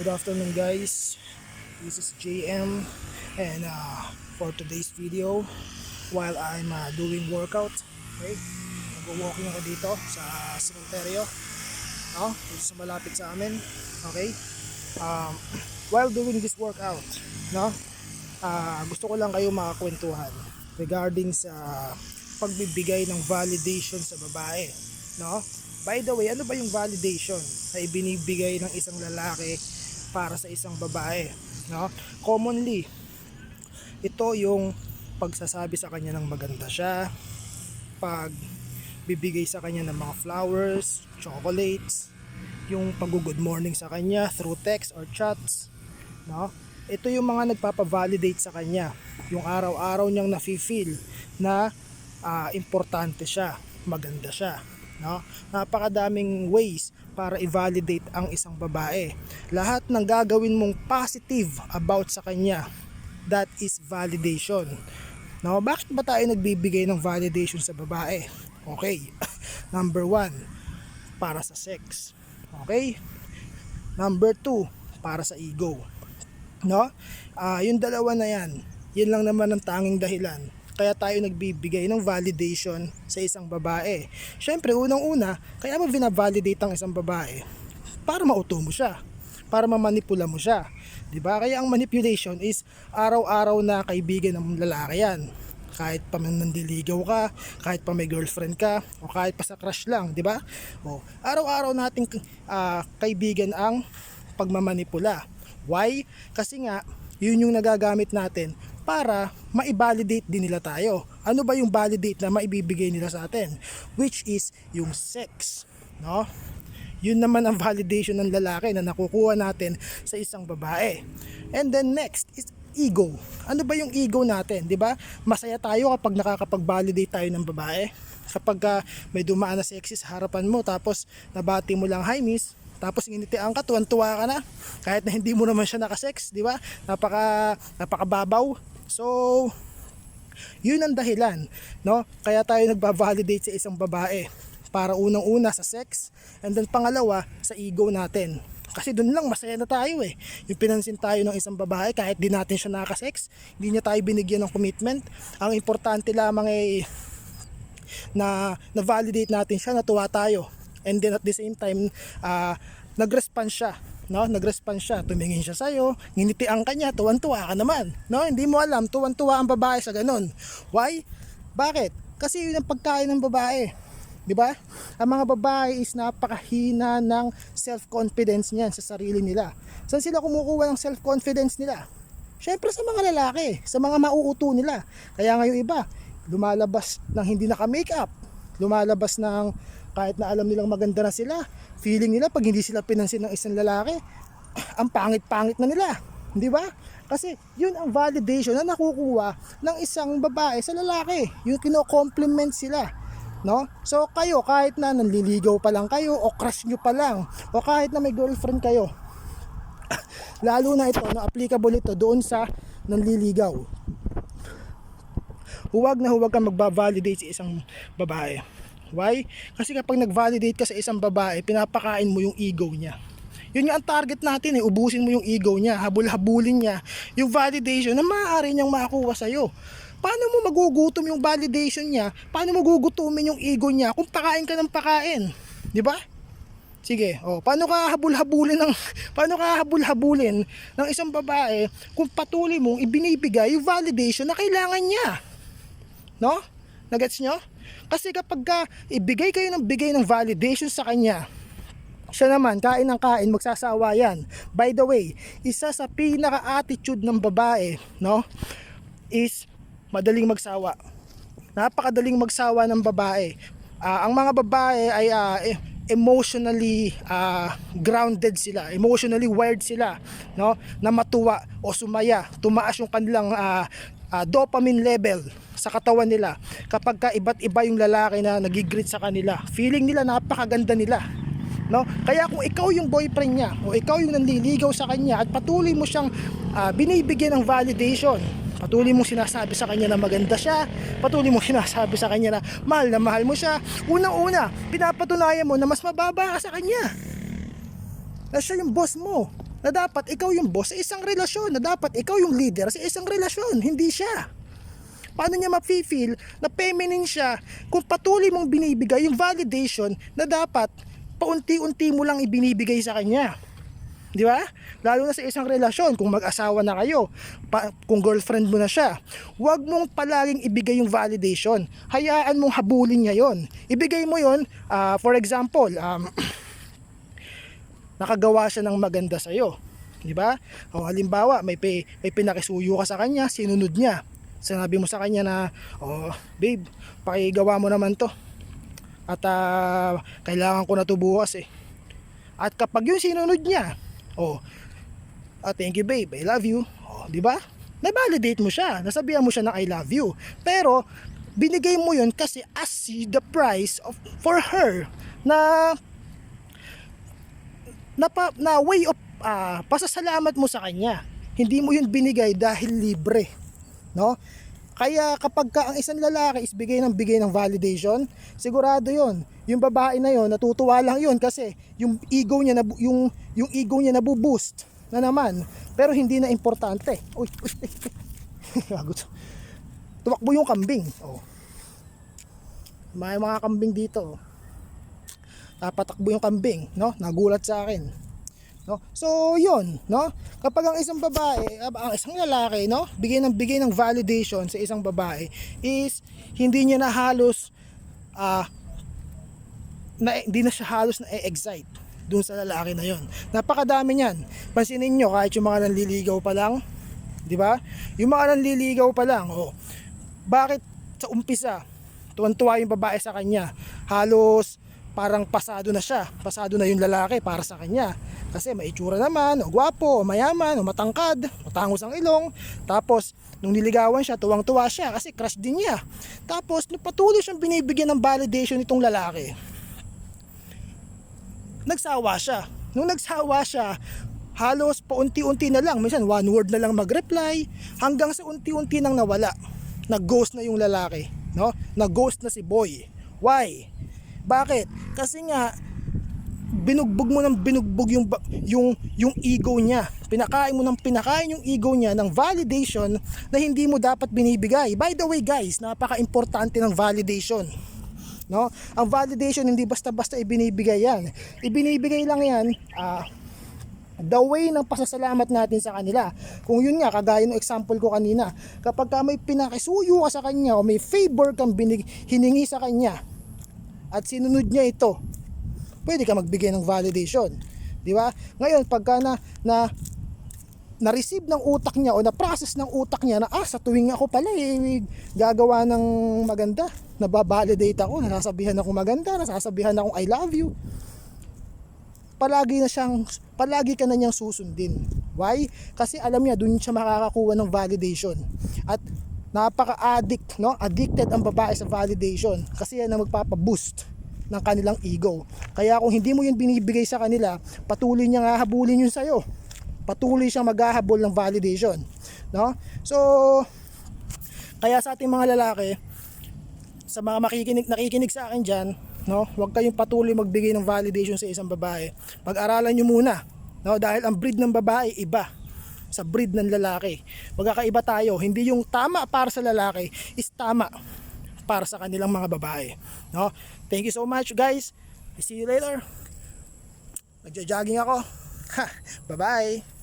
afternoon guys, this is JM and for today's video, while I'm doing workout, okay, nag-walking ako dito sa cemetery, no? Dito sa malapit sa amin, okay. While doing this workout, no, gusto ko lang kayo makakwentuhan regarding sa pagbibigay ng validation sa babae, no? By the way, ano ba yung validation na ibinibigay ng isang lalaki para sa isang babae, no? Commonly, ito yung pagsasabi sa kanya ng maganda siya, pagbibigay sa kanya ng mga flowers, chocolates, yung pag-good morning sa kanya through text or chats, no? Ito yung mga nagpapa-validate sa kanya, yung araw-araw niyang nafe-feel na importante siya, maganda siya, no? Napakadaming ways para i-validate ang isang babae. Lahat ng gagawin mong positive about sa kanya, that is validation, no? Bakit ba tayo nagbibigay ng validation sa babae? Okay. Number 1, para sa sex. Okay? Number 2, para sa ego, no? Yung dalawa na yan lang naman ang tanging dahilan kaya tayo nagbibigay ng validation sa isang babae. Syempre, unang-una, kaya mo binavalidate ang isang babae? Para mauto mo siya, para mamanipula mo siya, di ba? Kaya ang manipulation is araw-araw na kaibigan ng lalaki yan. Kahit pa nandiligaw ka, kahit pa may girlfriend ka, o kahit pa sa crush lang, di ba? O, araw-araw nating kaibigan ang pagmamanipula. Why? Kasi nga, yun yung nagagamit natin para ma-validate din nila tayo. Ano ba yung validate na maibibigay nila sa atin? Which is yung sex, no? Yun naman ang validation ng lalaki na nakukuha natin sa isang babae. And then next is ego. Ano ba yung ego natin, 'di ba? Masaya tayo kapag nakakapag-validate tayo ng babae. Kapag may dumaan na sexy sa harapan mo tapos nabati mo lang, "Hi miss." Tapos initian ka, tuwan-tuwa ka na kahit na hindi mo naman siya nakasex, di ba? Napakababaw. So, yun ang dahilan, no? Kaya tayo nagba-validate sa isang babae para unang-una sa sex, and then pangalawa sa ego natin. Kasi doon lang masaya na tayo eh. Yung pinansin tayo ng isang babae kahit di natin siya nakasex, hindi niya tayo binigyan ng commitment. Ang importante lamang ay na-validate natin siya, natuwa tayo. And then at the same time, nag-response siya, no? Nag-response siya, tumingin siya sa'yo, nginitian ka niya, tuwan-tuwa ka naman, no? Hindi mo alam, tuwan-tuwa ang babae sa ganun. Why? Bakit? Kasi yun ang pagkain ng babae, di ba? Ang mga babae is napakahina ng self-confidence niyan sa sarili nila. Saan sila kumukuha ng self-confidence nila? Syempre sa mga lalaki, sa mga mauuto nila. Kaya ngayon iba, lumalabas ng hindi naka-makeup, lumalabas ng kahit na alam nilang maganda na sila, feeling nila pag hindi sila pinansin ng isang lalaki, ang pangit-pangit na nila, di ba? Kasi yun ang validation na nakukuha ng isang babae sa lalaki, yung kino-compliment sila, no? So kayo, kahit na nanliligaw pa lang kayo o crush nyo pa lang, o kahit na may girlfriend kayo, lalo na ito, no, applicable ito doon sa nanliligaw. Huwag kang magbabalidate sa isang babae. Why? Kasi kapag nag-validate ka sa isang babae, pinapakain mo yung ego niya. Yun nga ang target natin eh, ubusin mo yung ego niya, habul-habulin niya yung validation na maaari niyang makuha sa'yo. Paano mo magugutom yung validation niya? Paano mo gugutumin yung ego niya kung pakain ka ng pakain? Di ba? Sige, paano ka habul-habulin ng isang babae kung patuloy mong ibinibigay yung validation na kailangan niya? No? Nagets nyo? Kasi kapag ibigay kayo ng bigay ng validation sa kanya, siya naman kain ng kain, magsasawa yan. By the way, isa sa pinaka-attitude ng babae, no, is madaling magsawa. Napakadaling magsawa ng babae. Ang mga babae ay emotionally grounded sila, emotionally wired sila, no, na matuwa o sumaya, tumaas yung kanilang dopamine level sa katawan nila kapag iba't iba yung lalaki na nagigreet sa kanila. Feeling nila napakaganda nila, no? Kaya kung ikaw yung boyfriend niya o ikaw yung nanliligaw sa kanya at patuloy mo siyang binibigyan ng validation, patuloy mong sinasabi sa kanya na maganda siya, patuloy mong sinasabi sa kanya na mahal mo siya, unang-una pinapatunayan mo na mas mababa ka sa kanya, na siya yung boss mo, na dapat ikaw yung boss sa isang relasyon, na dapat ikaw yung leader sa isang relasyon, hindi siya. Paano niya ma-feel na feminine siya kung patuloy mong binibigay yung validation na dapat paunti-unti mo lang ibinibigay sa kanya? Di ba? Lalo na sa isang relasyon, kung mag-asawa na kayo, kung girlfriend mo na siya, huwag mong palaging ibigay yung validation. Hayaan mong habulin niya yon. Ibigay mo yon, for example, nakagawa siya ng maganda sa iyo. Di ba? O halimbawa, may pinakisuyo ka sa kanya, sinunod niya. Sinabi mo sa kanya na, oh, babe, pakigawa mo naman to. At kailangan ko na to bukas eh. At kapag yung sinunod niya, oh, thank you babe, I love you. Oh, di ba? Na-validate mo siya, nasabihan mo siya ng I love you. Pero binigay mo yun kasi as the price for her na way of pasasalamat mo sa kanya. Hindi mo yun binigay dahil libre, no? Kaya kapag ang isang lalaki is bigay ng validation, sigurado yon. Yung babae na yon, natutuwa lang yon kasi yung ego niya nabu-boost na naman. Pero hindi na importante. Uy. Tumakbo yung kambing. Oh. May mga kambing dito. Patakbo yung kambing, no? Nagulat sa akin. No? So, yun, no? Kapag ang isang babae, ang isang lalaki, no, bigay ng validation sa isang babae is hindi niya na halos hindi na siya halos na-excite dun sa lalaki na yon. Napakadami niyan. Pansinin niyo kahit yung mga nanliligaw pa lang, 'di ba? Yung mga nanliligaw pa lang, oh. Bakit sa umpisa tuwan-tuwa yung babae sa kanya? Halos parang pasado na siya. Pasado na yung lalaki para sa kanya. Kasi may itsura naman, o gwapo, o mayaman, o matangkad, matangos ang ilong. Tapos, nung niligawan siya, tuwang-tuwa siya kasi crush din niya. Tapos, patuloy siyang binibigyan ng validation nitong lalaki. Nagsawa siya. Nung nagsawa siya, halos paunti-unti na lang, minsan one word na lang mag-reply, hanggang sa unti-unti nang nawala. Nag-ghost na yung lalaki, no? Nag-ghost na si boy. Why? Bakit? Kasi nga binugbog mo ng binugbog yung ego niya. Pinakain yung ego niya ng validation na hindi mo dapat binibigay. By the way guys, napaka-importante ng validation. No? Ang validation hindi basta-basta ibinibigay yan. Ibinibigay lang yan the way ng pasasalamat natin sa kanila. Kung yun nga, kagaya ng example ko kanina, kapag ka may pinakisuyo ka sa kanya o may favor kang hiningi sa kanya at sinunod niya ito, pwede ka magbigay ng validation, di ba? Ngayon pagka na-receive ng utak niya o na-process ng utak niya na sa tuwing ako pala gagawa ng maganda, nababalidate ako, nasasabihan ako maganda, nasasabihan akong I love you, palagi ka na niyang susundin. Why? Kasi alam niya doon siya makakakuha ng validation. At napaka-addict, no? Addicted ang babae sa validation kasi yan ang magpapa-boost ng kanilang ego. Kaya kung hindi mo yun binibigay sa kanila, patuloy niyang hahabulin yun sa'yo. Patuloy siyang maghahabol ng validation, no? So, kaya sa ating mga lalaki, sa mga nakikinig sa akin dyan, no, huwag kayong patuloy magbigay ng validation sa isang babae. Pag-aralan nyo muna, no, dahil ang breed ng babae iba sa breed ng lalaki. Magkakaiba tayo. Hindi yung tama para sa lalaki is tama para sa kanilang mga babae, no? Thank you so much guys. I see you later. Nagja-jogging ako. Bye bye.